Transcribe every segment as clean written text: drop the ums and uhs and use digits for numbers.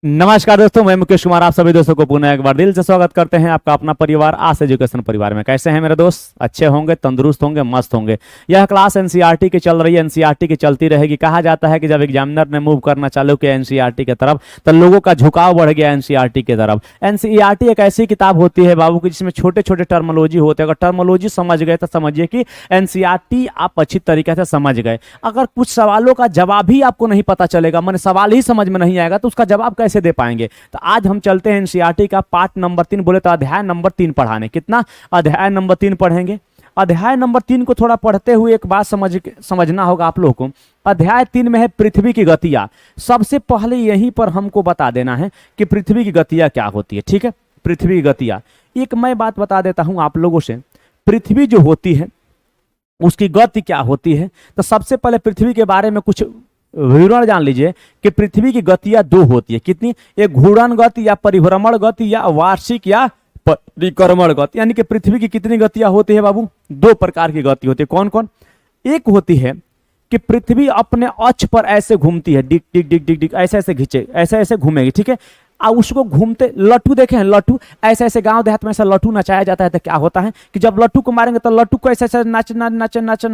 नमस्कार दोस्तों, मैं मुकेश कुमार आप सभी दोस्तों को पुनः एक बार दिल से स्वागत करते हैं। आपका अपना परिवार आस एजुकेशन परिवार में। कैसे हैं मेरे दोस्त? अच्छे होंगे, तंदुरुस्त होंगे, मस्त होंगे। यह क्लास एनसीईआरटी की चल रही है, एनसीईआरटी की चलती रहेगी। कहा जाता है कि जब एग्जामिनर ने मूव करना चालू किया एनसीईआरटी की तरफ तो लोगों का झुकाव बढ़ गया एनसीईआरटी की तरफ। एनसीईआरटी एक ऐसी किताब होती है बाबू की जिसमें छोटे छोटे टर्मोलॉजी होते हैं। अगर टर्मोलॉजी समझ गए तो समझिए कि एनसीईआरटी आप अच्छी तरीके से समझ गए। अगर कुछ सवालों का जवाब ही आपको नहीं पता चलेगा, मैंने सवाल ही समझ में नहीं आएगा, तो उसका जवाब कैसे दे पाएंगे? तो आज हम चलते हैं एनसीईआरटी का पार्ट नंबर 3, बोले तो अध्याय नंबर 3 पढ़ाने। कितना? अध्याय नंबर 3 पढ़ेंगे। अध्याय नंबर 3 को थोड़ा पढ़ते हुए एक बात समझना होगा आप लोगों को। अध्याय 3 में है पृथ्वी की गतियां। सबसे पहले यहीं पर हमको बता देना है कि पृथ्वी की गतियां क्या होती है। ठीक है, पृथ्वी की गतियां। एक मैं बात बता देता हूं आप लोगों से। पृथ्वी जो होती है उसकी गति क्या होती है, तो सबसे पहले पृथ्वी के बारे में कुछ विवरण जान लीजिए कि पृथ्वी की गतियां दो होती है। कितनी? एक घूर्णन गति या परिभ्रमण गति या वार्षिक या परिक्रमण गति। यानी कि पृथ्वी की कितनी गतियां होती है बाबू? दो प्रकार की गति होती है। कौन कौन? एक होती है कि पृथ्वी अपने अक्ष पर ऐसे घूमती है, Dick Dick Dick Dick Dick, ऐसे ऐसे खींचे, ऐसे ऐसे घूमेगी। ठीक है, और उसको घूमते लट्टू देखे हैं, लट्टू ऐसे ऐसे गांव देहात में ऐसा लट्टू नचाया जाता है। तो क्या होता है कि जब लट्टू को मारेंगे तो लट्टू को ऐसे ऐसे नाचते नाचते नाचते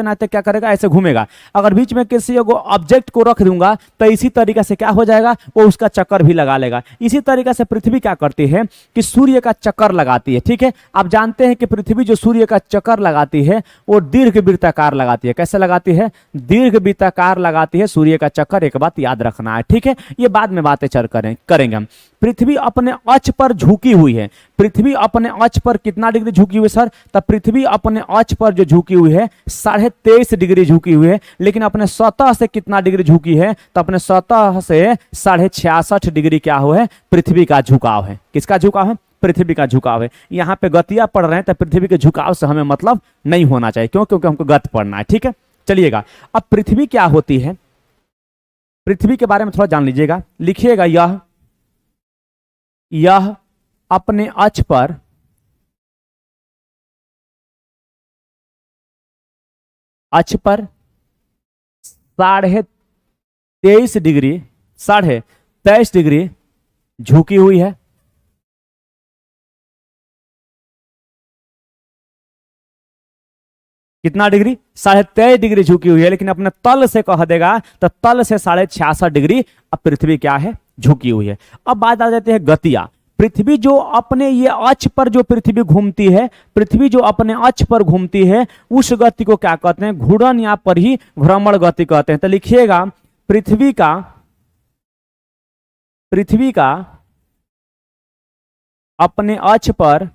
नाचते क्या करेगा? ऐसे घूमेगा। अगर बीच में किसी को ऑब्जेक्ट को रख दूंगा तो इसी तरीके से क्या हो जाएगा? वो उसका चक्कर भी लगा लेगा। इसी तरीके से पृथ्वी क्या करती है कि सूर्य का चक्कर लगाती है। ठीक है, आप जानते हैं कि पृथ्वी जो सूर्य का चक्कर लगाती है वो दीर्घ वृत्ताकार लगाती है। कैसे लगाती है? दीर्घ वृत्ताकार लगाती है सूर्य का चक्कर। एक बात याद रखना है, ठीक है? ये बाद में बातें चल करेंगे हम। पृथ्वी अपने अक्ष पर झुकी हुई है। पृथ्वी अपने अक्ष पर कितना डिग्री झुकी हुई है सर? तो पृथ्वी अपने अक्ष पर जो झुकी हुई है 23.5 डिग्री झुकी हुई है। लेकिन अपने सतह से कितना डिग्री झुकी है? तो अपने सतह से 66.5 डिग्री क्या हो है? पृथ्वी का झुकाव है। किसका झुकाव है? पृथ्वी का झुकाव है। यहाँ पे गतियां पढ़ रहे हैं तो पृथ्वी के झुकाव से हमें मतलब नहीं होना चाहिए। क्यों? क्योंकि हमको गति पढ़ना है। ठीक है, चलिएगा। अब पृथ्वी क्या होती है, पृथ्वी के बारे में थोड़ा जान लीजिएगा। लिखिएगा, यह अपने अक्ष पर साढ़े 23 डिग्री झुकी हुई है। कितना डिग्री? 23.5 डिग्री झुकी हुई है। लेकिन अपने तल से कह देगा तो तल से 66.5 डिग्री अब पृथ्वी क्या है? झुकी हुई है। अब बात आ जाती है गतियां। पृथ्वी जो अपने ये अक्ष पर जो पृथ्वी घूमती है, पृथ्वी जो अपने अक्ष पर घूमती है उस गति को क्या कहते हैं? घूर्णन या परिभ्रमण गति कहते हैं। तो लिखिएगा, पृथ्वी का अपने अक्ष पर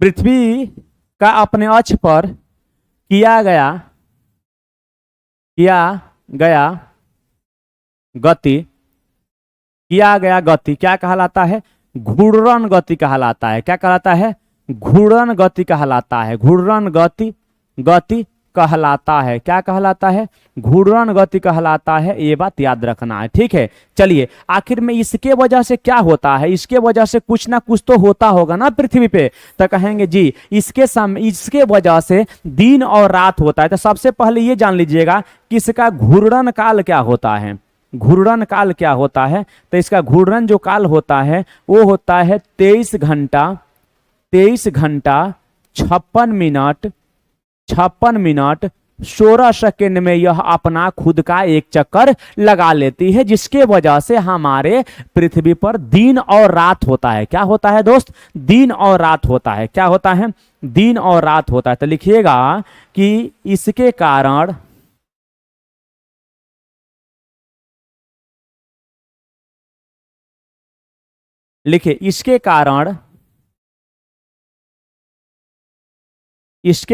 पृथ्वी का अपने अक्ष पर किया गया गति क्या कहलाता है? घूर्णन गति कहलाता है। क्या कहलाता है? घूर्णन गति कहलाता है। घूर्णन गति कहलाता है। क्या कहलाता है? घूर्णन गति कहलाता है। ये बात याद रखना है, ठीक है? चलिए, आखिर में इसके वजह से क्या होता है? इसके वजह से कुछ ना कुछ तो होता होगा ना पृथ्वी पे। तो कहेंगे जी इसके वजह से दिन और रात होता है। तो सबसे पहले ये जान लीजिएगा कि इसका घूर्णन काल क्या होता है। घूर्णन काल क्या होता है? तो इसका घूर्णन जो काल होता है वो होता है 23 घंटा 56 मिनट 16 सेकेंड में यह अपना खुद का एक चक्कर लगा लेती है, जिसके वजह से हमारे पृथ्वी पर दिन और रात होता है। क्या होता है दोस्त? दिन और रात होता है। क्या होता है? दिन और रात होता है। तो लिखिएगा कि इसके कारण लिखिए, इसके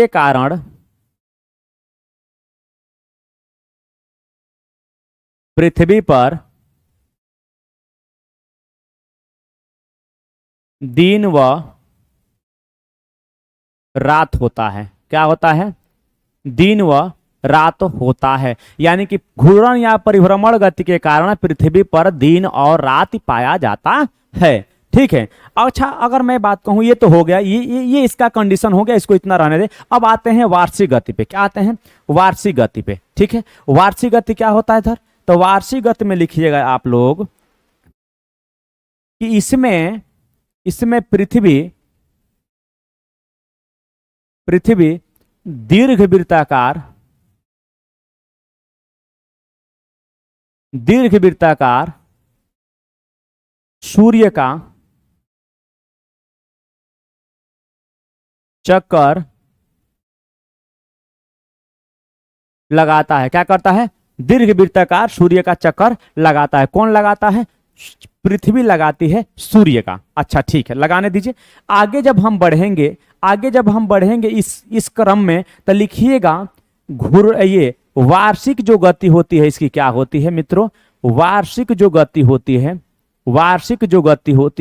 कारण पृथ्वी पर दिन व रात होता है। क्या होता है? दिन व रात होता है। यानी कि घूर्णन या परिभ्रमण गति के कारण पृथ्वी पर दिन और रात पाया जाता है। ठीक है। अच्छा, अगर मैं बात कहूं, ये तो हो गया, ये इसका कंडीशन हो गया, इसको इतना रहने दे। अब आते हैं वार्षिक गति पे। क्या आते हैं? वार्षिक गति पे। ठीक है, वार्षिक गति क्या होता है इधर? तो वार्षिक गति में लिखिएगा आप लोग कि इसमें इसमें पृथ्वी दीर्घ वृत्ताकार सूर्य का चक्कर लगाता है। क्या करता है? दीर्घ वृत्ताकार सूर्य का चक्कर लगाता है। कौन लगाता है? पृथ्वी लगाती है सूर्य का। अच्छा ठीक है, लगाने दीजिए। आगे जब हम बढ़ेंगे इस क्रम में, तो लिखिएगा ये वार्षिक जो गति होती है इसकी क्या होती है मित्रों? वार्षिक जो गति होती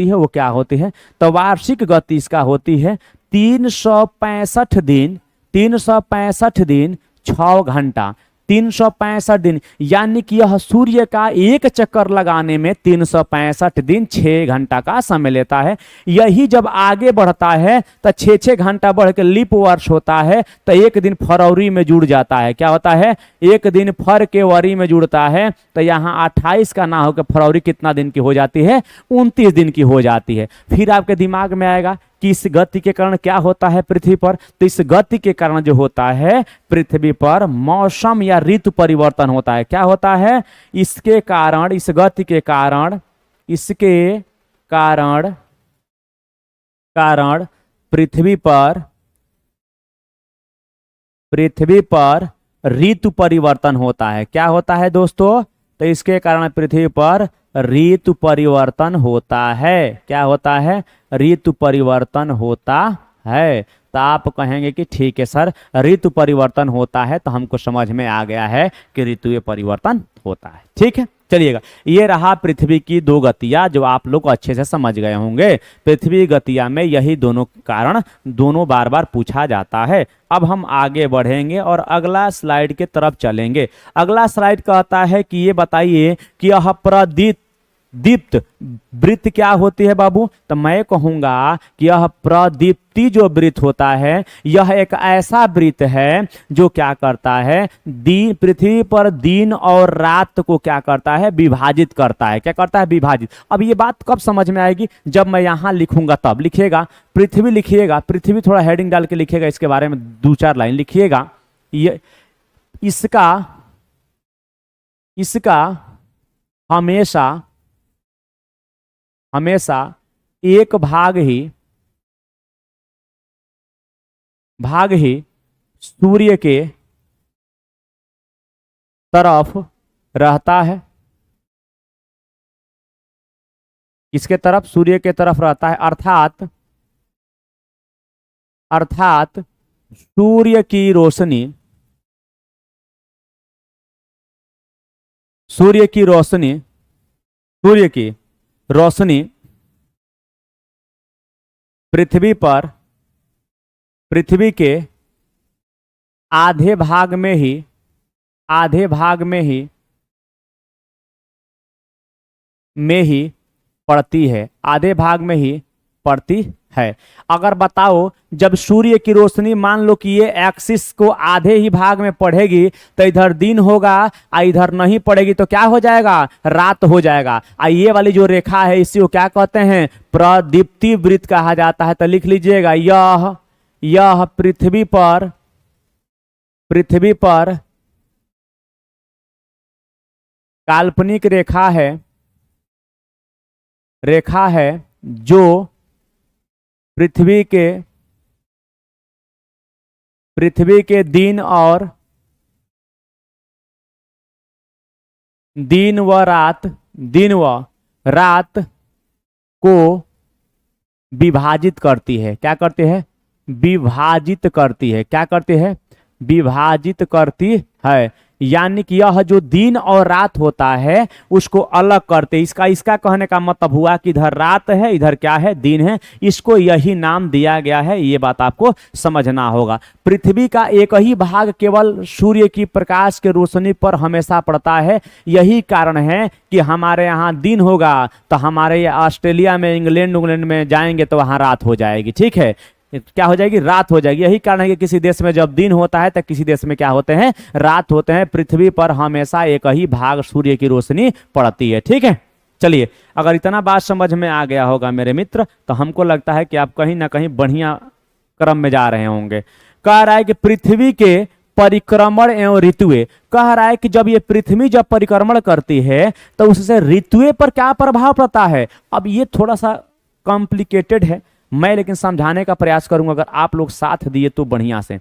है वो क्या होती है? तो वार्षिक गति इसका होती है 365 दिन 6 घंटा। 365 दिन, यानी कि यह सूर्य का एक चक्कर लगाने में 365 दिन 6 घंटा का समय लेता है। यही जब आगे बढ़ता है तो 6 घंटा बढ़ के लीप वर्ष होता है, तो एक दिन फरवरी में जुड़ जाता है। क्या होता है? एक दिन फर के वरी में जुड़ता है। तो यहाँ 28 का ना होकर फरवरी कितना दिन की हो जाती है? 29 दिन की हो जाती है। फिर आपके दिमाग में आएगा कि इस गति के कारण क्या होता है पृथ्वी पर? तो इस गति के कारण जो होता है पृथ्वी पर मौसम या ऋतु परिवर्तन होता है। क्या होता है? इसके कारण, इस गति के कारण, पृथ्वी पर ऋतु परिवर्तन होता है। क्या होता है दोस्तों? तो इसके कारण पृथ्वी पर ऋतु परिवर्तन होता है। क्या होता है? ऋतु परिवर्तन होता है। तो आप कहेंगे कि ठीक है सर, ऋतु परिवर्तन होता है, तो हमको समझ में आ गया है कि ऋतु परिवर्तन होता है। ठीक है, चलिएगा। ये रहा पृथ्वी की 2 गतियां जो आप लोग अच्छे से समझ गए होंगे। पृथ्वी गतियां में यही दोनों कारण दोनों बार बार पूछा जाता है। अब हम आगे बढ़ेंगे और अगला स्लाइड के तरफ चलेंगे। अगला स्लाइड कहता है कि ये बताइए कि यह दीप्त वृत्त क्या होती है बाबू? तो मैं कहूंगा कि यह प्रदीप्ति जो वृत्त होता है, यह एक ऐसा वृत्त है जो क्या करता है? पृथ्वी पर दिन और रात को क्या करता है? विभाजित करता है। क्या करता है? विभाजित। अब ये बात कब समझ में आएगी? जब मैं यहां लिखूंगा तब। लिखिएगा पृथ्वी, लिखिएगा पृथ्वी, थोड़ा हेडिंग डाल के लिखिएगा, इसके बारे में 2-4 लाइन लिखिएगा। ये इसका हमेशा एक भाग ही सूर्य के तरफ रहता है। किसके तरफ? सूर्य के तरफ रहता है। अर्थात सूर्य की रोशनी पृथ्वी के आधे भाग में ही पड़ती है। आधे भाग में ही पड़ती है। अगर बताओ, जब सूर्य की रोशनी मान लो कि ये एक्सिस को आधे ही भाग में पड़ेगी, तो इधर दिन होगा और इधर नहीं पड़ेगी तो क्या हो जाएगा? रात हो जाएगा। और ये वाली जो रेखा है इसी को क्या कहते हैं? प्रदीप्ति वृत्त कहा जाता है। तो लिख लीजिएगा, यह पृथ्वी पर काल्पनिक रेखा है जो पृथ्वी के दिन व रात को विभाजित करती है। क्या करती है? विभाजित करती है। क्या करती है? विभाजित करती है। यानी कि यह जो दिन और रात होता है उसको अलग करते। इसका कहने का मतलब हुआ कि इधर रात है, इधर क्या है, दिन है, इसको यही नाम दिया गया है। ये बात आपको समझना होगा। पृथ्वी का एक ही भाग केवल सूर्य की प्रकाश के रोशनी पर हमेशा पड़ता है। यही कारण है कि हमारे यहाँ दिन होगा तो हमारे ऑस्ट्रेलिया में, इंग्लैंड में जाएंगे तो वहाँ रात हो जाएगी। ठीक है, क्या हो जाएगी, रात हो जाएगी। यही कारण है कि किसी देश में जब दिन होता है तो किसी देश में क्या होते हैं, रात होते हैं। पृथ्वी पर हमेशा एक ही भाग सूर्य की रोशनी पड़ती है। ठीक है, चलिए, अगर इतना बात समझ में आ गया होगा मेरे मित्र, तो हमको लगता है कि आप कहीं ना कहीं बढ़िया क्रम में जा रहे होंगे। कह रहा है कि पृथ्वी के परिक्रमण एवं ऋतुएं, कह रहा है कि जब ये पृथ्वी जब परिक्रमण करती है तो उससे ऋतुएं पर क्या प्रभाव पड़ता है। अब ये थोड़ा सा कॉम्प्लिकेटेड है, मैं लेकिन समझाने का प्रयास करूंगा, अगर आप लोग साथ दिए तो बढ़िया से।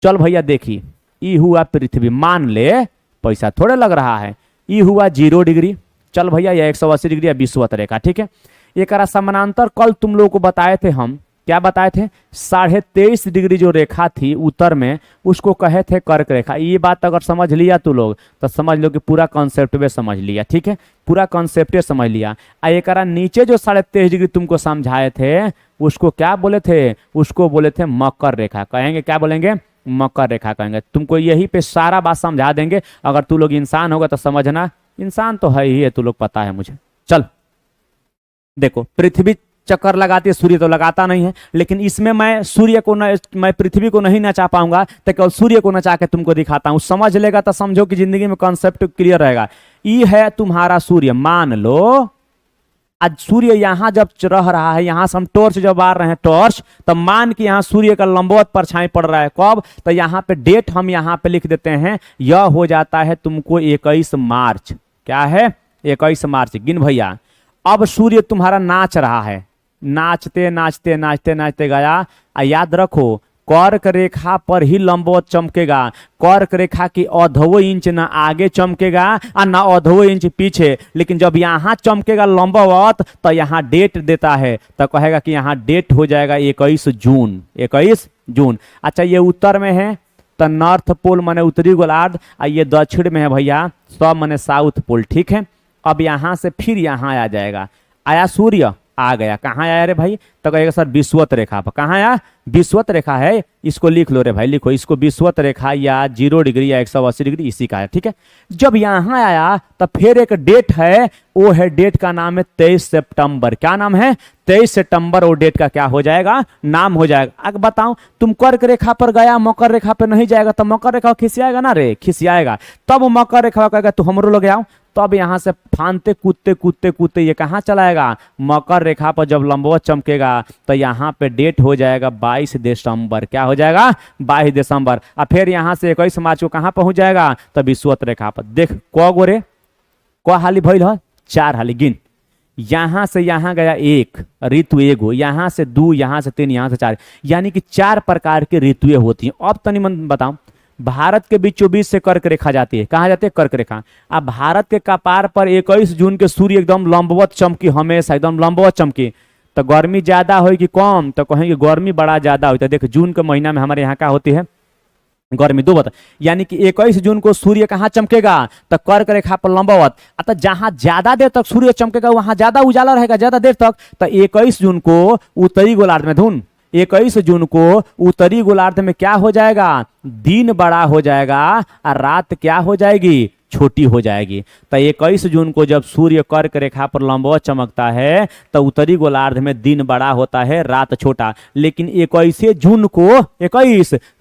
चल भैया देखिए, ई हुआ पृथ्वी, मान ले पैसा थोड़े लग रहा है, ई हुआ 0 डिग्री, चल भैया यह 180 डिग्री या विषुवत रेखा। ठीक है, एक समानांतर कल तुम लोगों को बताए थे हम, क्या बताए थे, 23.5 डिग्री जो रेखा थी उत्तर में उसको कहे थे कर्क रेखा। ये बात अगर समझ लिया तू लोग तो समझ लो कि पूरा कॉन्सेप्ट में समझ लिया। ठीक है, पूरा कॉन्सेप्ट समझ लिया। एक नीचे जो 23.5 डिग्री तुमको समझाए थे उसको क्या बोले थे, उसको बोले थे मकर रेखा। कहेंगे क्या बोलेंगे, मकर रेखा कहेंगे। तुमको यही पे सारा बात समझा देंगे। अगर तू लोग इंसान होगा तो समझना, इंसान तो है ही है, तू लोग पता है मुझे। चल देखो, पृथ्वी चक्कर लगाती है, सूर्य तो लगाता नहीं है, लेकिन इसमें मैं सूर्य को मैं पृथ्वी को नहीं नचा पाऊंगा तो केवल सूर्य को नचा के तुमको दिखाता हूं। समझ लेगा तो समझो कि जिंदगी में कॉन्सेप्ट क्लियर रहेगा। ई है तुम्हारा सूर्य, मान लो आज सूर्य यहां जब रह रहा है, यहां से हम टॉर्च जब बार रहे हैं टॉर्च, तब मान कि यहां सूर्य का लंबवत परछाई पड़ रहा है। कब, तो यहां पे डेट हम यहां पे लिख देते हैं, यह हो जाता है तुमको 21 मार्च। क्या है, 21 मार्च। गिन भैया, अब सूर्य तुम्हारा नाच रहा है, नाचते नाचते नाचते नाचते गया। याद रखो, कर्क रेखा पर ही लंबवत चमकेगा। कर्क रेखा की आधो इंच ना आगे चमकेगा और ना आधो इंच पीछे, लेकिन जब यहाँ चमकेगा लंबवत तो यहाँ डेट देता है, तो कहेगा कि यहाँ डेट हो जाएगा 21 जून। 21 जून। अच्छा, ये उत्तर में है तो नॉर्थ पोल माने उत्तरी गोलार्ध, और ये दक्षिण में है भैया सब माने साउथ पोल। ठीक है, अब यहाँ से फिर यहाँ आ जाएगा, आया सूर्य, आ गया। कहाँ आया रे भाई, तो कहेगा सर विषुवत रेखा पर। कहाँ आया, विषुवत रेखा है, इसको लिख लो रे भाई, लिखो इसको, विषुवत रेखा या 0 डिग्री या 180 डिग्री इसी का है। ठीक है, जब यहाँ आया तो फिर एक डेट है, वो है डेट का नाम है 23 सितंबर। क्या नाम है, 23 सितंबर। वो डेट का क्या हो जाएगा, नाम हो जाएगा। अब बताओ, तुम कर्क रेखा पर गया, मकर रेखा पर नहीं जाएगा तो मकर रेखा खिसियाएगा ना रे, खिसियाएगा। तब मकर रेखा कहेगा तू हमरो लोग आओ, तब यहां से फानते कूदते कूदते कूदते ये कहाँ चलाएगा, मकर रेखा पर जब लंबवत चमकेगा तो यहाँ पे डेट हो जाएगा 22 दिसंबर। क्या हो जाएगा, 22 दिसंबर। और फिर यहाँ से 21 मार्च को कहाँ पहुंच जाएगा, तो विषुवत रेखा पर। देख क गोरे क हाली भइल है, 4 हाली। गिन, यहां से यहां गया 1 ऋतु एगो, यहां से 2, यहां से 3, यहां से 4, यानी कि 4 प्रकार की ऋतुएं होती हैं। अब तनी मन बताओ, भारत के बीचों बीच से कर्क रेखा जाती है, कहाँ जाती है, कर्क रेखा। अब भारत के कपार पर 21 जून के सूर्य एकदम लंबवत चमकी, हमेशा एकदम लंबवत चमकी, तो गर्मी ज्यादा हो कि कम, तो कहेंगे गर्मी बड़ा ज्यादा होता है। देख, जून के महीना में हमारे यहाँ क्या होती है, गर्मी। दो बता, यानी कि 21 जून को सूर्य कहाँ चमकेगा, तो कर्क रेखा पर लंबवत। अतः जहां ज्यादा देर तक सूर्य चमकेगा वहां ज्यादा उजाला रहेगा, ज्यादा देर तक। तो 21 जून को उत्तरी गोलार्ध में, धुन 21 जून को उत्तरी गोलार्ध में क्या हो जाएगा, दिन बड़ा हो जाएगा और रात क्या हो जाएगी, छोटी हो जाएगी। तो 21 जून को जब सूर्य कर्क रेखा पर लंबवत चमकता है तो उत्तरी गोलार्ध में दिन बड़ा होता है, रात छोटा। लेकिन 21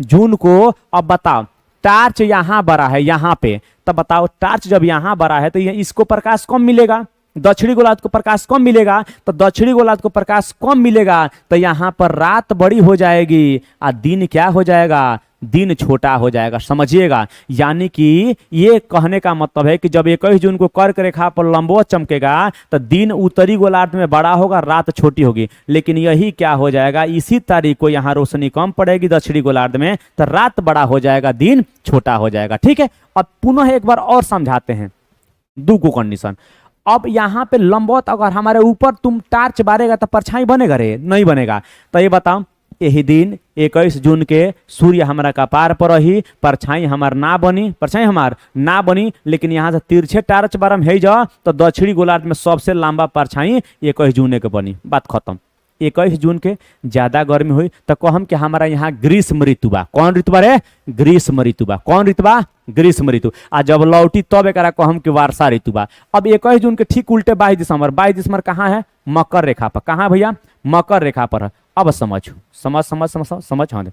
जून को अब बताओ, टार्च यहाँ बड़ा है यहाँ पे, तब बताओ टार्च जब यहाँ बड़ा है तो इसको प्रकाश कम मिलेगा, दक्षिणी गोलार्ध को प्रकाश कम मिलेगा। तो दक्षिणी गोलार्ध को प्रकाश कम मिलेगा तो यहाँ पर रात बड़ी हो जाएगी और दिन क्या हो जाएगा, दिन छोटा हो जाएगा। समझिएगा, यानी कि ये कहने का मतलब है कि जब 21 जून को कर्क रेखा पर लंबवत चमकेगा तो दिन उत्तरी गोलार्ध में बड़ा होगा, रात छोटी होगी। लेकिन यही क्या हो जाएगा, इसी तारीख को यहाँ रोशनी कम पड़ेगी दक्षिणी गोलार्ध में, तो रात बड़ा हो जाएगा, दिन छोटा हो जाएगा। ठीक है, अब पुनः एक बार और समझाते हैं दूसरी कंडीशन। अब यहाँ पे लंबवत अगर हमारे ऊपर तुम टार्च बारेगा तो परछाई बनेगा रे, नहीं बनेगा। तो ये बताओ, यही दिन 21 जून के सूर्य हमारा कपार पर रही, परछाई हमार ना बनी, परछाई हमार ना बनी, लेकिन यहाँ से तिरछे टारच बारम है जा तो दक्षिणी गोलार्ध में सबसे लंबा परछाई 21 जून के बनी। बात खत्म। 21 जून के ज्यादा गर्मी हुई तो कहम कि हमारा यहाँ ग्रीष्म ऋतु बा। कौन ऋतु बा रे? ग्रीष्म ऋतु बा। कौन ऋतु बा? ग्रीष्म ऋतु। आ जब लौटी तब एक कहम कि वर्षा ऋतु बा। अब 21 जून के ठीक उल्टे 22 दिसंबर, 22 दिसंबर कहाँ है? मकर रेखा पर। कहाँ भैया? मकर रेखा पर है। अब समझ समझ समझ समझ समझ हाँ,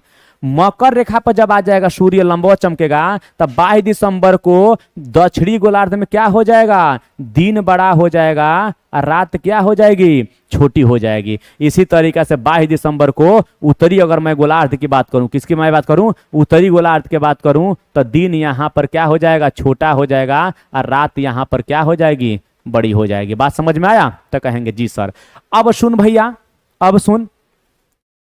मकर रेखा पर जब आ जाएगा सूर्य लंबवत चमकेगा तब 22 दिसंबर को दक्षिणी गोलार्ध में क्या हो जाएगा? दिन बड़ा हो जाएगा और रात क्या हो जाएगी? छोटी हो जाएगी। इसी तरीके से 22 दिसंबर को उत्तरी, अगर मैं गोलार्ध की बात करूं, किसकी मैं बात करूं? उत्तरी गोलार्ध की बात करूं, तो दिन यहां पर क्या हो जाएगा? छोटा हो जाएगा और रात यहां पर क्या हो जाएगी? बड़ी हो जाएगी। बात समझ में आया? तो कहेंगे जी सर। अब सुन भैया, अब सुन,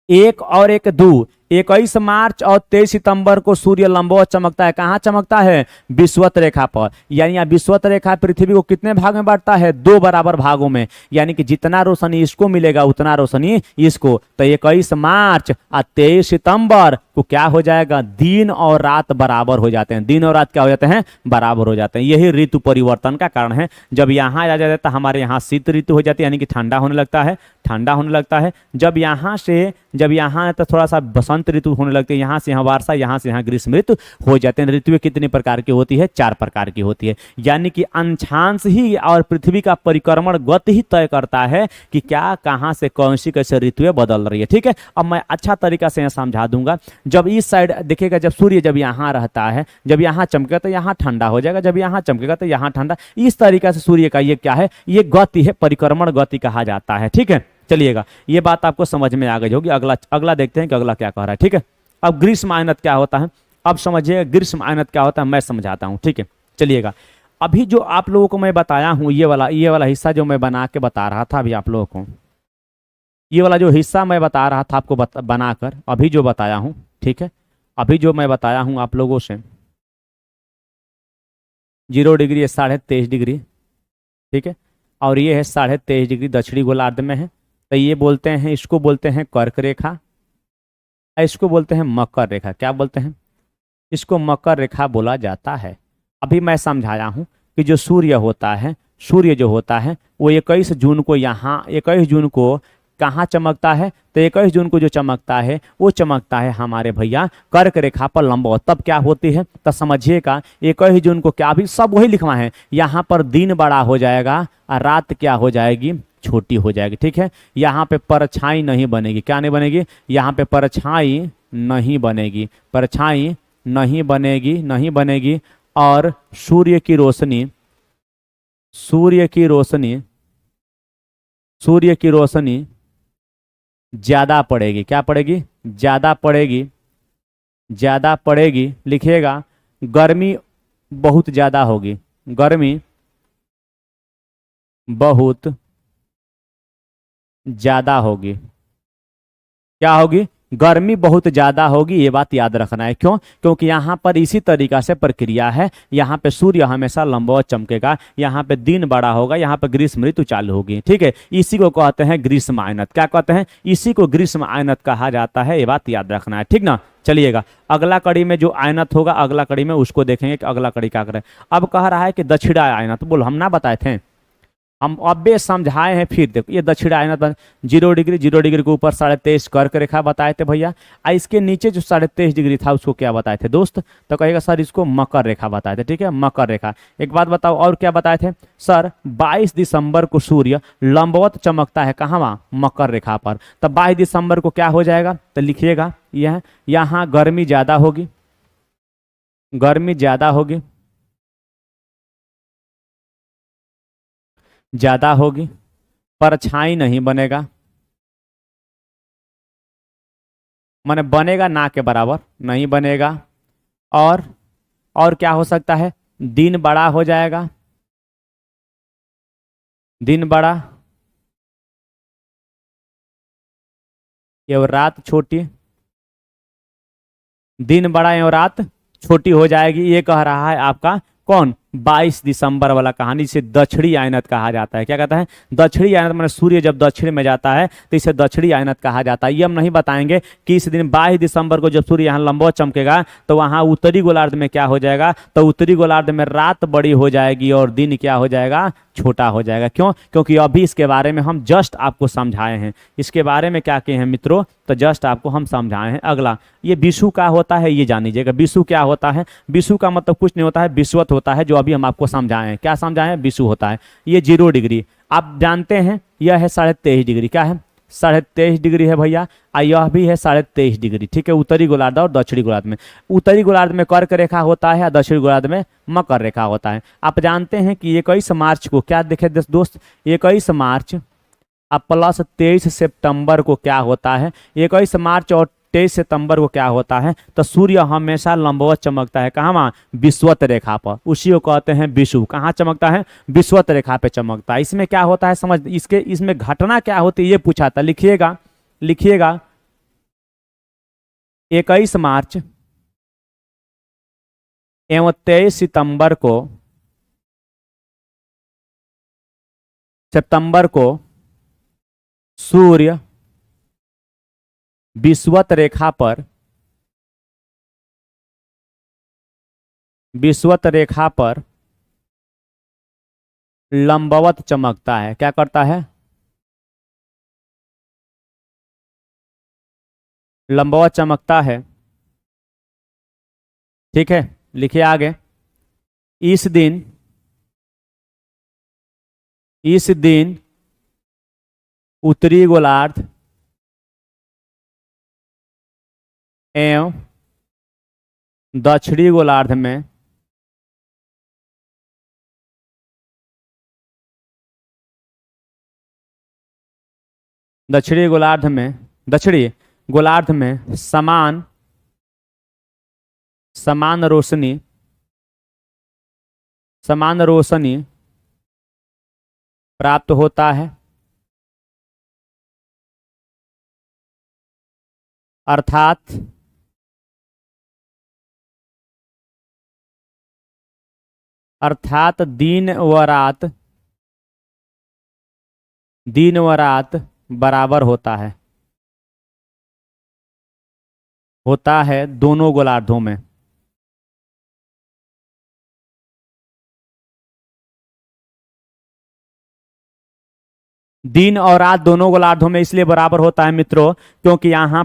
1 और 1 2, 21 मार्च और 23 सितंबर को सूर्य लंबवत चमकता है। कहाँ चमकता है? विषुवत रेखा पर। यानी विषुवत रेखा पृथ्वी को कितने भाग में बांटता है? 2 बराबर भागों में। यानी कि जितना रोशनी इसको मिलेगा उतना रोशनी इसको। तो 21 मार्च और 23 सितंबर को क्या हो जाएगा? दिन और रात बराबर हो जाते हैं। दिन और रात क्या हो जाते हैं? बराबर हो जाते हैं। यही ऋतु परिवर्तन का कारण है। जब यहाँ आ जाता है तो हमारे यहाँ शीत ऋतु हो जाती है, यानी कि ठंडा होने लगता है, ठंडा होने लगता है। जब यहाँ तो थोड़ा सा बसंत ऋतु होने लगती है, यहाँ से यहाँ वर्षा, यहाँ से यहाँ ग्रीष्म ऋतु हो जाते हैं। ऋतुएं कितने प्रकार की होती है? 4 प्रकार की होती है। यानी कि अंशांश ही और पृथ्वी का परिक्रमण गति ही तय करता है कि क्या, कहाँ से कौन सी कैसे ऋतुएं बदल रही है। ठीक है, अब मैं अच्छा तरीका से समझा दूंगा। जब इस साइड देखिएगा, जब सूर्य जब यहाँ रहता है, जब यहाँ चमकेगा तो यहाँ ठंडा हो जाएगा, जब यहाँ चमकेगा तो यहाँ ठंडा। इस तरीका से सूर्य का ये क्या है? ये गति है, परिक्रमण गति कहा जाता है। ठीक है, चलिएगा, ये बात आपको समझ में आ गई होगी। अगला देखते हैं कि अगला क्या कह रहा है। ठीक है, अब ग्रीष्म आयनत क्या होता है? अब समझिए ग्रीष्म आयनत क्या होता है, मैं समझाता हूं। ठीक है, चलिएगा। अभी जो आप लोगों को मैं बताया हूं, ये वाला हिस्सा जो मैं बना के बता रहा था अभी आप लोगों को, ये वाला जो हिस्सा मैं बता रहा था आपको बनाकर अभी जो बताया हूं, ठीक है, अभी जो मैं बताया हूं आप लोगों से, 0 डिग्री 23.5 डिग्री, ठीक है, और ये है 23.5 डिग्री दक्षिणी गोलार्ध में है। तो ये बोलते हैं, इसको बोलते हैं कर्क रेखा, इसको बोलते हैं मकर रेखा। क्या बोलते हैं? इसको मकर रेखा बोला जाता है। अभी मैं समझाया हूं कि जो सूर्य होता है, सूर्य जो होता है वो 21 जून को यहाँ 21 जून को कहाँ चमकता है? तो 21 जून को जो चमकता है वो चमकता है हमारे भैया कर्क रेखा पर लंबवत। तब क्या होती है? तो समझिएगा, 21 जून को क्या, भी सब वही लिखवा है, यहाँ पर दिन बड़ा हो जाएगा और रात क्या हो जाएगी? छोटी हो जाएगी। ठीक है, यहाँ पे परछाई नहीं बनेगी। क्या नहीं बनेगी? यहाँ पे परछाई नहीं बनेगी, परछाई नहीं बनेगी, नहीं बनेगी। और सूर्य की रोशनी, सूर्य की रोशनी, सूर्य की रोशनी ज्यादा पड़ेगी। क्या पड़ेगी? ज्यादा पड़ेगी, ज्यादा पड़ेगी। लिखिएगा, गर्मी बहुत ज्यादा होगी, गर्मी बहुत ज्यादा होगी। क्या होगी? गर्मी बहुत ज्यादा होगी। ये बात याद रखना है। क्यों? क्योंकि यहाँ पर इसी तरीका से प्रक्रिया है। यहाँ पे सूर्य हमेशा लंबवत चमकेगा, यहाँ पे दिन बड़ा होगा, यहाँ पे ग्रीष्म ऋतु चालू होगी। ठीक है, इसी को कहते हैं ग्रीष्म आयनत। क्या कहते हैं? इसी को ग्रीष्म आयनत कहा जाता है। ये बात याद रखना है, ठीक ना। चलिएगा, अगला कड़ी में जो आयनत होगा, अगला कड़ी में उसको देखेंगे कि अगला कड़ी क्या करे। अब कह रहा है कि दक्षिणा आयनत, बोलो हम ना बताए थे, हम अबे समझाए हैं। फिर देखो, ये दक्षिण आयनत 0 डिग्री, 0 डिग्री के ऊपर 23.5 कर्क रेखा बताए थे भैया। इसके नीचे जो 23.5 डिग्री था उसको क्या बताए थे दोस्त? तो कहेगा सर इसको मकर रेखा बताए थे। ठीक है, मकर रेखा। एक बात बताओ, और क्या बताए थे सर? 22 दिसंबर को सूर्य लंबवत चमकता है। कहाँ? वहाँ मकर रेखा पर। तब 22 दिसंबर को क्या हो जाएगा? तो लिखिएगा, यह यहाँ गर्मी ज्यादा होगी, गर्मी ज्यादा होगी, ज्यादा होगी। परछाई नहीं बनेगा, माने बनेगा ना के बराबर नहीं बनेगा। और क्या हो सकता है? दिन बड़ा हो जाएगा, दिन बड़ा, एवं रात छोटी, दिन बड़ा एवं रात छोटी हो जाएगी। ये कह रहा है आपका कौन? 22 दिसंबर वाला कहानी, जिसे दक्षिणी आयनत कहा जाता है। क्या कहता है? दक्षिणी आयनत, माने सूर्य जब दक्षिण में जाता है तो इसे दक्षिणी आयनत कहा जाता है। ये हम नहीं बताएंगे कि इस दिन 22 दिसंबर को जब सूर्य यहाँ लंबवत चमकेगा तो वहाँ उत्तरी गोलार्ध में क्या हो जाएगा, तो उत्तरी गोलार्ध में रात बड़ी हो जाएगी और दिन क्या हो जाएगा, छोटा हो जाएगा। क्यों? क्योंकि अभी इसके बारे में हम जस्ट आपको समझाए हैं। इसके बारे में क्या किए हैं मित्रों, तो जस्ट आपको हम समझाए हैं। अगला, ये विषु का होता है, ये जान लीजिएगा। विषु क्या होता है? विषु का मतलब कुछ नहीं होता है, विषुवत होता है, जो अभी हम आपको समझाए हैं। क्या समझाए हैं? विषु होता है। ये 0 डिग्री आप जानते हैं, यह है 23.5 डिग्री। क्या है? 23.5 डिग्री है भैया। यह भी है 23.5 डिग्री। ठीक है, उत्तरी गोलार्ध और दक्षिणी गोलार्ध में। उत्तरी गोलार्ध में कर्क रेखा होता है, दक्षिणी गोलार्ध में मकर रेखा होता है। आप जानते हैं कि 21 मार्च को क्या देखे दोस्त, 21 मार्च अब प्लस 23 सितंबर को क्या होता है, 21 मार्च और 23 सितंबर को क्या होता है, तो सूर्य हमेशा लंबवत चमकता है। कहाँ? वहाँ विषुवत रेखा पर, उसी को कहते हैं विषु। कहाँ चमकता है? विषुवत रेखा पे चमकता है। इसमें क्या होता है समझ, इसमें घटना क्या होती है ये पूछा था। लिखिएगा 21 मार्च एवं 23 सितंबर को सूर्य विषुवत रेखा पर लंबवत चमकता है। क्या करता है? लंबवत चमकता है। ठीक है, लिखिए आगे। इस दिन उत्तरी गोलार्ध एवं दक्षिणी गोलार्ध में समान रोशनी प्राप्त होता है। अर्थात दिन व रात बराबर होता है दोनों गोलार्धों में। दिन और रात दोनों गोलार्धों में इसलिए बराबर होता है मित्रों, क्योंकि यहाँ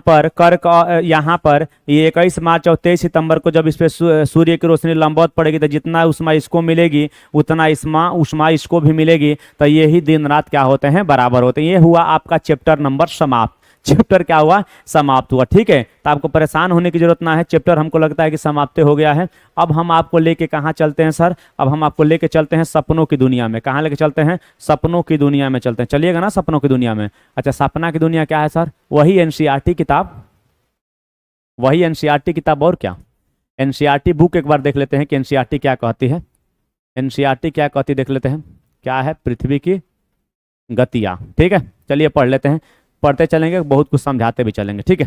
पर ये 21 मार्च और 23 सितंबर को जब इस पे सूर्य की रोशनी लंबवत पड़ेगी तो जितना उष्मा इसको मिलेगी उतना उष्मा इसको भी मिलेगी। तो यही दिन रात क्या होते हैं, बराबर होते हैं। ये हुआ आपका चैप्टर नंबर समाप्त। चैप्टर क्या हुआ, समाप्त हुआ। ठीक है, तो आपको परेशान होने की जरूरत ना है, चैप्टर हमको लगता है कि समाप्त हो गया है। अब हम आपको लेके कहाँ चलते हैं सर, अब हम आपको लेके चलते हैं सपनों की दुनिया में। कहाँ लेके चलते हैं, सपनों की दुनिया में चलते हैं। चलिएगा ना सपनों की दुनिया में। अच्छा, सपना की दुनिया क्या है सर, वही एनसीईआरटी किताब, और क्या, एनसीईआरटी बुक एक बार देख लेते हैं कि एनसीईआरटी क्या कहती है। एनसीईआरटी क्या कहती देख लेते हैं, क्या है, पृथ्वी की गतियां। ठीक है, चलिए पढ़ लेते हैं, पढ़ते चलेंगे, बहुत कुछ समझाते भी चलेंगे। ठीक है,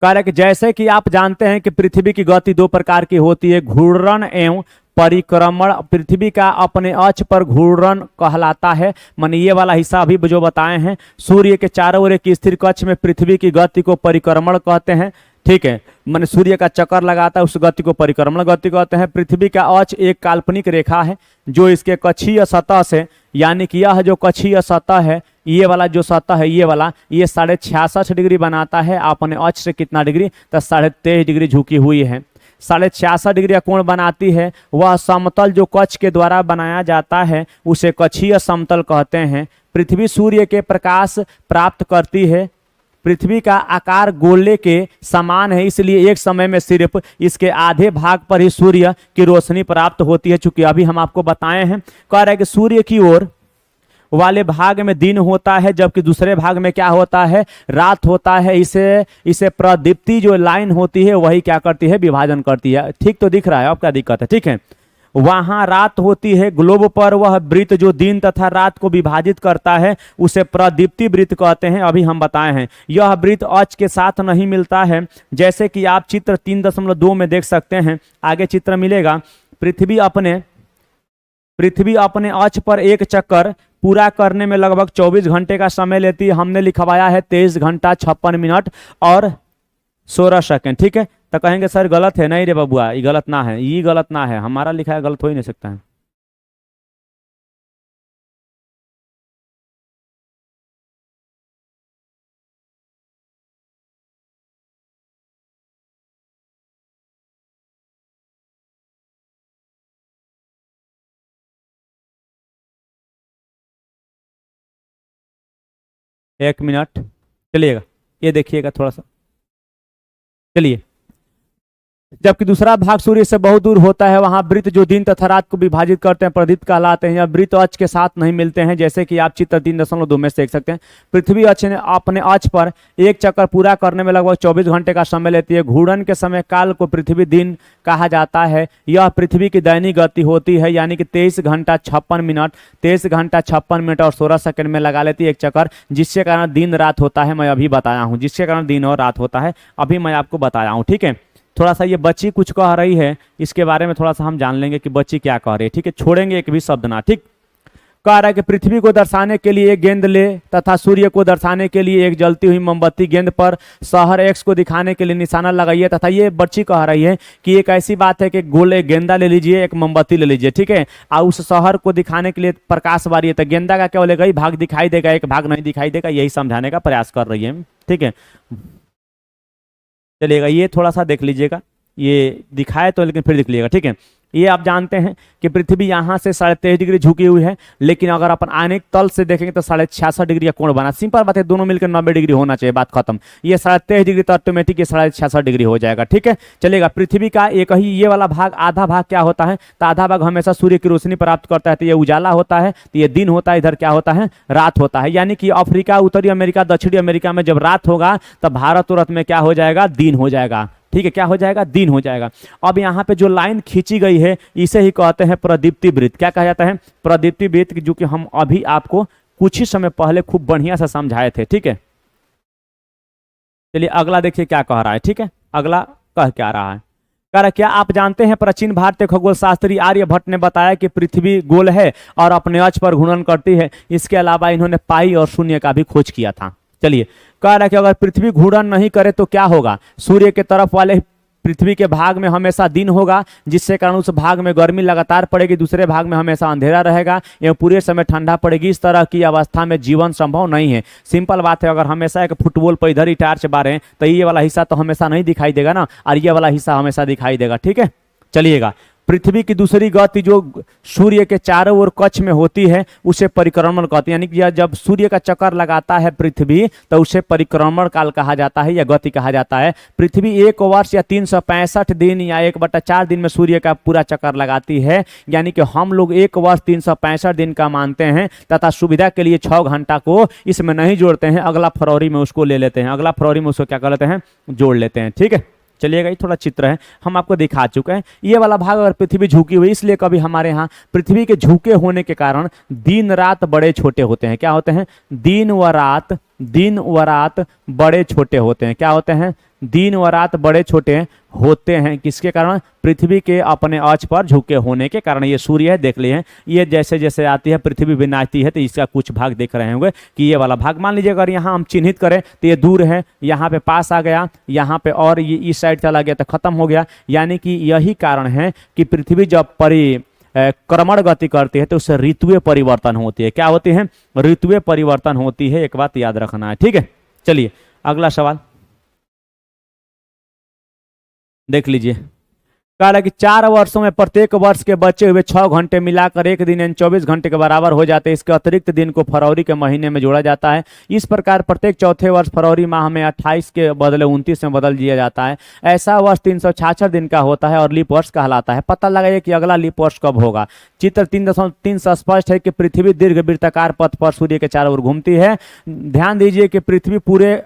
कह रहे कि जैसे कि आप जानते हैं कि पृथ्वी की गति 2 प्रकार की होती है, घूर्णन एवं परिक्रमण। पृथ्वी का अपने अक्ष पर घूर्णन कहलाता है, माने ये वाला हिस्सा अभी जो बताए हैं। सूर्य के चारों ओर एक स्थिर कक्ष में पृथ्वी की गति को परिक्रमण कहते हैं। ठीक है, माने सूर्य का चक्कर लगाता है, उस गति को परिक्रमण गति कहते हैं। पृथ्वी का अक्ष एक काल्पनिक रेखा है जो इसके कक्षीय सतह से, यानी कि यह जो कक्षीय सतह है, ये वाला जो सतह है, ये वाला, ये 66.5 डिग्री बनाता है। अपने अक्ष से कितना डिग्री, तो 23.5 डिग्री झुकी हुई है। 66.5 डिग्री का कोण बनाती है। वह समतल जो कक्ष के द्वारा बनाया जाता है उसे कक्षीय समतल कहते हैं। पृथ्वी सूर्य के प्रकाश प्राप्त करती है। पृथ्वी का आकार गोले के समान है, इसलिए एक समय में सिर्फ इसके आधे भाग पर ही सूर्य की रोशनी प्राप्त होती है। चूंकि अभी हम आपको बताए हैं, कह रहे हैं कि सूर्य की ओर वाले भाग में दिन होता है, जबकि दूसरे भाग में क्या होता है, रात होता है। इसे प्रदीप्ति जो लाइन होती है वही क्या करती है, विभाजन करती है। ठीक तो दिख रहा है, अब क्या दिक्कत है। ठीक है, वहां रात होती है। ग्लोब पर वह वृत्त जो दिन तथा रात को विभाजित करता है उसे प्रदीप्ति वृत्त कहते हैं। अभी हम बताए हैं, यह वृत्त अक्ष के साथ नहीं मिलता है, जैसे कि आप चित्र 3.2 में देख सकते हैं। आगे चित्र मिलेगा। पृथ्वी अपने अक्ष पर एक चक्कर पूरा करने में लगभग 24 घंटे का समय लेती है। हमने लिखवाया है 23 घंटा 56 मिनट और 16 सेकंड। ठीक है, तो कहेंगे सर गलत है। नहीं रे बबुआ, ये गलत ना है, ये गलत ना है, हमारा लिखा है गलत हो ही नहीं सकता है। एक मिनट चलिएगा, ये देखिएगा थोड़ा सा, चलिए। जबकि दूसरा भाग सूर्य से बहुत दूर होता है, वहां वृत्त जो दिन तथा रात को विभाजित करते हैं प्रदीप्त कहलाते हैं। या वृत्त अक्ष के साथ नहीं मिलते हैं, जैसे कि आप चित्र 3.2 में देख सकते हैं। पृथ्वी अक्ष ने अपने अक्ष पर एक चक्कर पूरा करने में लगभग 24 घंटे का समय लेती है। घूर्णन के समय काल को पृथ्वी दिन कहा जाता है। यह पृथ्वी की दैनिक गति होती है, यानी कि 23 घंटा 56 मिनट 23 घंटा 56 मिनट और 16 सेकंड में लगा लेती है एक चक्कर, जिसके कारण दिन रात होता है। मैं अभी बताया हूँ जिसके कारण दिन और रात होता है, अभी मैं आपको बताया हूँ। ठीक है, थोड़ा सा ये बच्ची कुछ कह रही है, इसके बारे में थोड़ा सा हम जान लेंगे कि बच्ची क्या कह रही है। ठीक है, छोड़ेंगे एक भी शब्द ना। ठीक, कह रहा है कि पृथ्वी को दर्शाने के लिए एक गेंद ले तथा सूर्य को दर्शाने के लिए एक जलती हुई मोमबत्ती। गेंद पर शहर एक्स को दिखाने के लिए निशाना लगाइए। तथा ये बच्ची कह रही है कि एक ऐसी बात है कि गोल एक गेंदा ले लीजिए, एक मोमबत्ती ले लीजिए। ठीक है, और उस शहर को दिखाने के लिए प्रकाश बारी है, तो गेंदा का क्या बोलेगा, भाग दिखाई देगा, एक भाग नहीं दिखाई देगा, यही समझाने का प्रयास कर रही है। ठीक है, चलिएगा, ये थोड़ा सा देख लीजिएगा, ये दिखाए तो लेकिन फिर देख लीजिएगा। ठीक है, ये आप जानते हैं कि पृथ्वी यहाँ से 23.5 डिग्री झुकी हुई है, लेकिन अगर अपन आने तल से देखेंगे तो 66.5 डिग्री का कोण बना। सिंपल बात है, दोनों मिलकर 90 डिग्री होना चाहिए, बात खत्म। ये 23.5 डिग्री तो ऑटोमेटिक 66.5 डिग्री हो जाएगा। ठीक है, चलेगा। पृथ्वी का एक ही ये वाला भाग, आधा भाग क्या होता है, तो आधा भाग हमेशा सूर्य की रोशनी प्राप्त करता है, तो ये उजाला होता है, तो ये दिन होता है, इधर क्या होता है, रात होता है। यानी कि अफ्रीका, उत्तरी अमेरिका, दक्षिणी अमेरिका में जब रात होगा तब भारत उरत में क्या हो जाएगा, दिन हो जाएगा। ठीक है, क्या हो जाएगा, दिन हो जाएगा। अब यहाँ पे जो लाइन खींची गई है इसे ही कहते हैं प्रदीप्ति वृत्त। क्या कहा जाता है, प्रदीप्ति वृत्त, जो कि हम अभी आपको कुछ ही समय पहले खूब बढ़िया से समझाए थे। ठीक है, चलिए अगला देखिए क्या कह रहा है। ठीक है, अगला कह क्या रहा है, कह रहा क्या आप जानते हैं प्राचीन भारतीय खगोल शास्त्री आर्यभट्ट ने बताया कि पृथ्वी गोल है और अपने अक्ष पर घूर्णन करती है। इसके अलावा इन्होंने पाई और शून्य का भी खोज किया था। चलिए, कह रहा है कि अगर पृथ्वी घूर्णन नहीं करे तो क्या होगा, सूर्य के तरफ वाले पृथ्वी के भाग में हमेशा दिन होगा, जिससे कारण उस भाग में गर्मी लगातार पड़ेगी, दूसरे भाग में हमेशा अंधेरा रहेगा एवं पूरे समय ठंडा पड़ेगी। इस तरह की अवस्था में जीवन संभव नहीं है। सिंपल बात है, अगर हमेशा एक फुटबॉल पर इधर ही टार्च बारें तो ये वाला हिस्सा तो हमेशा नहीं दिखाई देगा ना, और ये वाला हिस्सा हमेशा दिखाई देगा। ठीक है, चलिएगा। पृथ्वी की दूसरी गति जो सूर्य के चारों ओर कक्ष में होती है उसे परिक्रमण कहते हैं। यानी कि जब सूर्य का चक्कर लगाता है पृथ्वी तो उसे परिक्रमण काल कहा जाता है या गति कहा जाता है। पृथ्वी एक वर्ष या 365 दिन या 1/4 दिन में सूर्य का पूरा चक्कर लगाती है। यानी कि हम लोग एक वर्ष 365 दिन का मानते हैं तथा सुविधा के लिए 6 घंटा को इसमें नहीं जोड़ते हैं, अगला फरवरी में उसको ले लेते हैं, अगला फरवरी में उसको क्या कर लेते हैं, जोड़ लेते हैं। ठीक है, चलिएगा। ये थोड़ा चित्र है, हम आपको दिखा चुके हैं। ये वाला भाग अगर पृथ्वी झुकी हुई, इसलिए कभी हमारे यहाँ पृथ्वी के झुके होने के कारण दिन रात बड़े छोटे होते हैं। क्या होते हैं, दिन व रात बड़े छोटे होते हैं। क्या होते हैं, दिन व रात बड़े छोटे होते हैं। किसके कारण, पृथ्वी के अपने अक्ष पर झुके होने के कारण। ये सूर्य है, देख लिए, ये जैसे जैसे आती है पृथ्वी विनाशती है तो इसका कुछ भाग देख रहे होंगे कि ये वाला भाग, मान लीजिए अगर यहाँ हम चिन्हित करें तो ये दूर है, यहाँ पे पास आ गया, यहाँ पे और ये इस साइड चला गया तो खत्म हो गया। यानी कि यही कारण है कि पृथ्वी जब क्रमण गति करती है तो उससे ऋतुएं परिवर्तन होती है। क्या होती है, ऋतुएं परिवर्तन होती है, एक बात याद रखना है। ठीक है, चलिए अगला सवाल देख लीजिए। कह रहा कि 4 वर्षों में प्रत्येक वर्ष के बचे हुए 6 घंटे मिलाकर एक दिन यानी 24 घंटे के बराबर हो जाते हैं। इसके अतिरिक्त दिन को फरवरी के महीने में जोड़ा जाता है। इस प्रकार प्रत्येक चौथे वर्ष फरवरी माह में 28 के बदले 29 में बदल दिया जाता है। ऐसा वर्ष 366 दिन का होता है और लीप वर्ष कहलाता है। पता लगाइए कि अगला लीप वर्ष कब होगा। चित्र 3.3 से स्पष्ट है कि पृथ्वी दीर्घ वृत्ताकार पथ पर सूर्य के चारों ओर घूमती है। ध्यान दीजिए कि पृथ्वी पूरे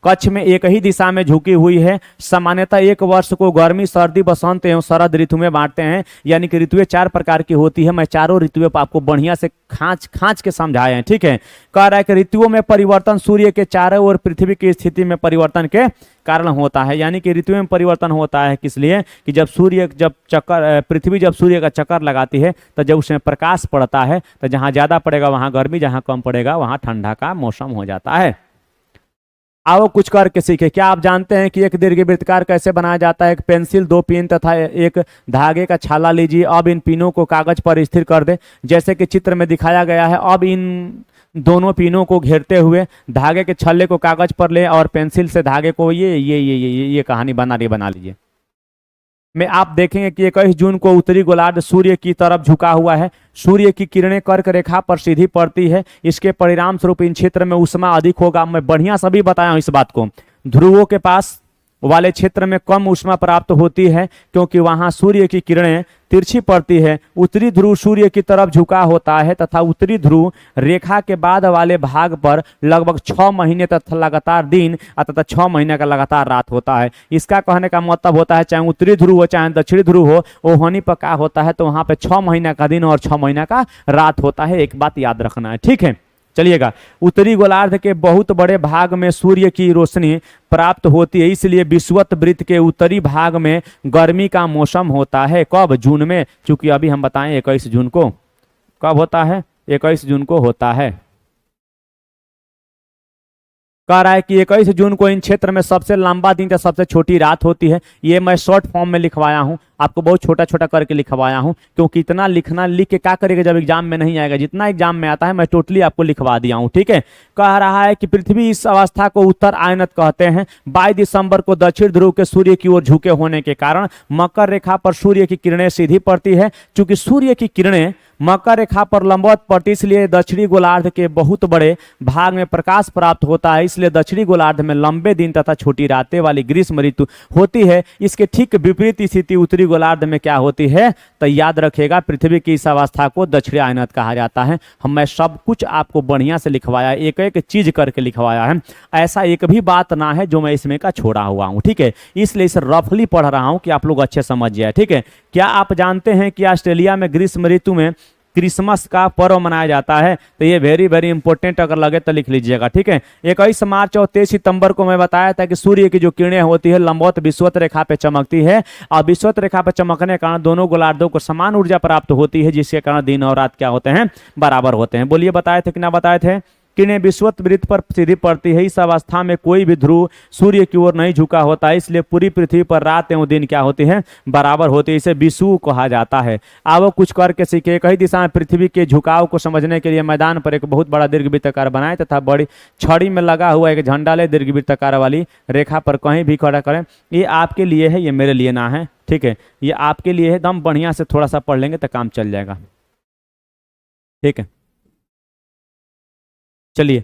कक्ष में एक ही दिशा में झुकी हुई है। सामान्यतः एक वर्ष को गर्मी, सर्दी, बसंत एवं शरद ऋतु में बांटते हैं, यानी कि ऋतुएं 4 प्रकार की होती है। मैं चारों ऋतुएं आपको बढ़िया से खांच के समझाए हैं, ठीक है। कह रहा है कि ऋतुओं में परिवर्तन सूर्य के चारों ओर पृथ्वी की स्थिति में परिवर्तन के कारण होता है, यानी कि ऋतुओं में परिवर्तन होता है किस लिए कि पृथ्वी जब सूर्य का चक्कर लगाती है तो जब उसमें प्रकाश पड़ता है तो जहाँ ज़्यादा पड़ेगा वहाँ गर्मी, जहाँ कम पड़ेगा वहाँ ठंडा का मौसम हो जाता है। आओ कुछ करके सीखे। क्या आप जानते हैं कि एक दीर्घवृत्तकार कैसे बनाया जाता है? एक पेंसिल, 2 पिन तथा एक धागे का छाला लीजिए। अब इन पिनों को कागज पर स्थिर कर दे जैसे कि चित्र में दिखाया गया है। अब इन दोनों पिनों को घेरते हुए धागे के छल्ले को कागज पर ले और पेंसिल से धागे को ये कहानी बना लीजिए। में आप देखेंगे कि 21 जून को उत्तरी गोलार्ध सूर्य की तरफ झुका हुआ है। सूर्य की किरणें कर्क रेखा पर सीधी पड़ती है। इसके परिणाम स्वरूप इन क्षेत्र में ऊष्मा अधिक होगा। मैं बढ़िया सभी बताया हूं इस बात को। ध्रुवों के पास वाले क्षेत्र में कम ऊष्मा प्राप्त होती है क्योंकि वहां सूर्य की किरणें तिरछी पड़ती है। उत्तरी ध्रुव सूर्य की तरफ झुका होता है तथा उत्तरी ध्रुव रेखा के बाद वाले भाग पर लगभग 6 महीने तथा लगातार दिन तथा 6 महीने का लगातार रात होता है। इसका कहने का मतलब होता है चाहे उत्तरी ध्रुव हो चाहे दक्षिणी ध्रुव हो, ओहनी पर क्या होता है तो वहां पे 6 महीने का दिन और 6 महीने का रात होता है। एक बात याद रखना है, ठीक है। चलिएगा, उत्तरी गोलार्ध के बहुत बड़े भाग में सूर्य की रोशनी प्राप्त होती है, इसलिए विषुवत वृत्त के उत्तरी भाग में गर्मी का मौसम होता है। कब? जून में, क्योंकि अभी हम बताएं 21 जून को। कब होता है? 21 जून को होता है। कह रहा है कि 21 जून को इन क्षेत्र में सबसे लंबा दिन या सबसे छोटी रात होती है। ये मैं शॉर्ट फॉर्म में लिखवाया हूं, आपको बहुत छोटा छोटा करके लिखवाया हूं क्योंकि इतना लिख के क्या करेगा जब एग्जाम में नहीं आएगा। जितना एग्जाम में आता है मैं टोटली आपको लिखवा दिया हूं, ठीक है। कह रहा है कि पृथ्वी इस अवस्था को उत्तर आयनत कहते हैं। 22 दिसंबर को दक्षिण ध्रुव के सूर्य की ओर झुके होने के कारण मकर रेखा पर सूर्य की किरणें सीधी पड़ती है। चूंकि सूर्य की किरणें मकर रेखा पर लंबवत पड़ती इसलिए दक्षिणी गोलार्ध के बहुत बड़े भाग में प्रकाश प्राप्त होता है। इसलिए दक्षिणी गोलार्ध में लंबे दिन तथा छोटी रातें वाली ग्रीष्म ऋतु होती है। इसके ठीक विपरीत स्थिति उत्तरी गोलार्ध में क्या होती है तो याद रखिएगा, पृथ्वी की इस अवस्था को दक्षिणी आयनत कहा जाता है। मैं सब कुछ आपको बढ़िया से लिखवाया, एक एक चीज करके लिखवाया है। ऐसा एक भी बात ना है जो मैं इसमें का छोड़ा हुआ हूं, ठीक है। इसलिए इसे रफली पढ़ रहा हूं कि आप लोग अच्छे समझ जाए, ठीक है। क्या आप जानते हैं कि ऑस्ट्रेलिया में ग्रीष्म ऋतु में क्रिसमस का पर्व मनाया जाता है? तो ये वेरी इंपॉर्टेंट, अगर लगे तो लिख लीजिएगा, ठीक है। 21 मार्च और 23 सितंबर को मैं बताया था कि सूर्य की जो किरणें होती है लंबवत विषुवत रेखा पे चमकती है और विषुवत रेखा पे चमकने के कारण दोनों गोलार्धों को समान ऊर्जा प्राप्त होती है, जिसके कारण दिन और रात क्या होते हैं? बराबर होते हैं। बोलिए, बताए थे कि ना बताए थे? किरणें विषुवत वृत्त पर सीधी पड़ती है। इस अवस्था में कोई भी ध्रुव सूर्य की ओर नहीं झुका होता है, इसलिए पूरी पृथ्वी पर रात एवं दिन क्या होती है? बराबर होती है। इसे विषुव कहा जाता है। आओ कुछ करके सीखे। कई दिशा में पृथ्वी के झुकाव को समझने के लिए मैदान पर एक बहुत बड़ा दीर्घवृत्ताकार बनाए तथा बड़ी छड़ी में लगा हुआ एक झंडा ले दीर्घवृत्ताकार वाली रेखा पर कहीं भी खड़ा करें। ये आपके लिए है, ये मेरे लिए ना है, ठीक है। ये आपके लिए है, दम बढ़िया से थोड़ा सा पढ़ लेंगे तो काम चल जाएगा, ठीक है। चलिए,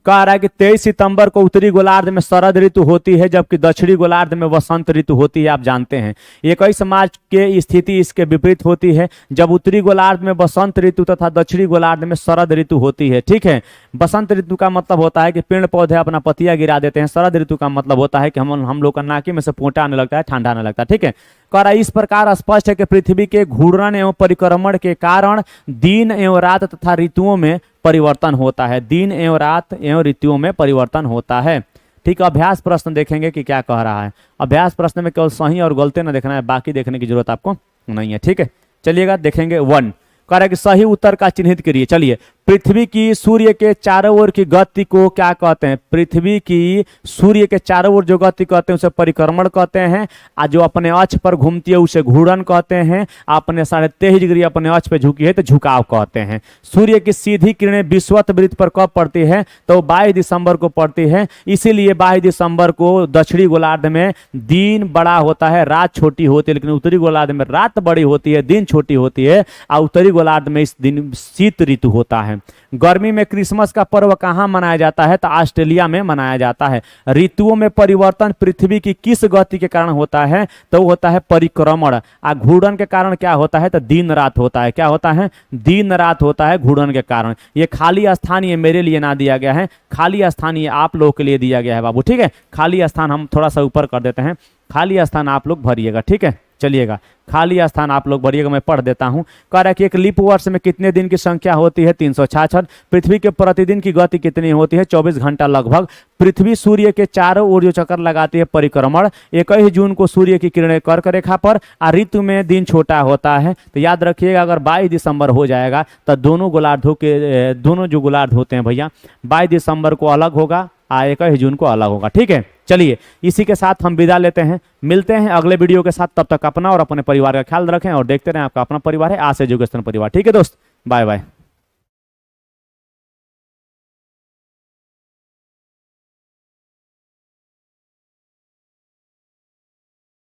कह रहा है कि 23 सितंबर को उत्तरी गोलार्ध में शरद ऋतु होती है जबकि दक्षिणी गोलार्ध में वसंत ऋतु होती है। आप जानते हैं 21 मार्च के स्थिति इसके विपरीत होती है जब उत्तरी गोलार्ध में वसंत ऋतु तथा दक्षिणी गोलार्ध में शरद ऋतु होती है, ठीक है। बसंत ऋतु का मतलब होता है कि पेड़ पौधे अपना पत्तियां गिरा देते हैं। शरद ऋतु का मतलब होता है कि हम लोग का नाकी में से पोंटा आने लगता है, ठंडा आने लगता है, ठीक है। कह रहा है इस प्रकार स्पष्ट है कि पृथ्वी के घूर्णन एवं परिक्रमण के कारण दिन एवं रात तथा ऋतुओं में परिवर्तन होता है। दिन एवं रात एवं ऋतुओं में परिवर्तन होता है, ठीक है। अभ्यास प्रश्न देखेंगे कि क्या कह रहा है। अभ्यास प्रश्न में केवल सही और गलती ना देखना है, बाकी देखने की जरूरत आपको नहीं है, ठीक है। चलिएगा, देखेंगे 1। कह रहा है कि सही उत्तर का चिन्हित करिए। चलिए, पृथ्वी की सूर्य के चारों ओर की गति को क्या कहते हैं? पृथ्वी की सूर्य के चारों ओर जो गति कहते हैं उसे परिक्रमण कहते हैं। और जो अपने अक्ष पर घूमती है उसे घूर्णन कहते हैं। अपने 23.5 डिग्री अपने अक्ष पर झुकी है तो झुकाव कहते हैं। सूर्य की सीधी किरणें विषुवत वृत्त पर कब पड़ती है? तो 22 दिसंबर को पड़ती है। इसीलिए 22 दिसंबर को दक्षिणी गोलार्ध में दिन बड़ा होता है, रात छोटी होती है। लेकिन उत्तरी गोलार्ध में रात बड़ी होती है, दिन छोटी होती है। और उत्तरी गोलार्ध में इस दिन शीत ऋतु होता है। है। गर्मी में क्रिसमस का पर्व कहाँ मनाया जाता है? तो ऑस्ट्रेलिया में मनाया जाता है। ऋतुओं में परिवर्तन पृथ्वी की किस गति के कारण होता है? तो वो होता है परिक्रमण। घूर्णन के कारण क्या होता है? तो दिन रात होता है। क्या होता है? दिन रात होता है घूर्णन के कारण। ये खाली स्थान ये मेरे लिए ना दिया गया है, खाली स्थान ये आप लोगों के लिए दिया गया है बाबू, ठीक है। खाली स्थान हम थोड़ा सा ऊपर कर देते हैं, खाली स्थान आप लोग भरिएगा, ठीक है। चलिएगा, खाली स्थान आप लोग भरिएगा, मैं पढ़ देता हूं। कह रहा है कि एक लीप वर्ष में कितने दिन की संख्या होती है? 366। पृथ्वी के प्रतिदिन की गति कितनी होती है? 24 घंटा लगभग। पृथ्वी सूर्य के चारों ओर जो चक्कर लगाती है परिक्रमण, 21 जून को सूर्य की किरणें कर्क रेखा पर। ऋतु में दिन छोटा होता है। तो याद रखिएगा, अगर 22 दिसंबर हो जाएगा तो दोनों गोलार्धों के दोनों जो गोलार्ध होते हैं भैया, 22 दिसंबर को अलग होगा, 21 जून को अलग होगा, ठीक है। चलिए, इसी के साथ हम विदा लेते हैं, मिलते हैं अगले वीडियो के साथ। तब तक अपना और अपने परिवार का ख्याल रखें और देखते रहें आपका अपना परिवार है आस एजुकेशन परिवार, ठीक है दोस्त। Bye bye.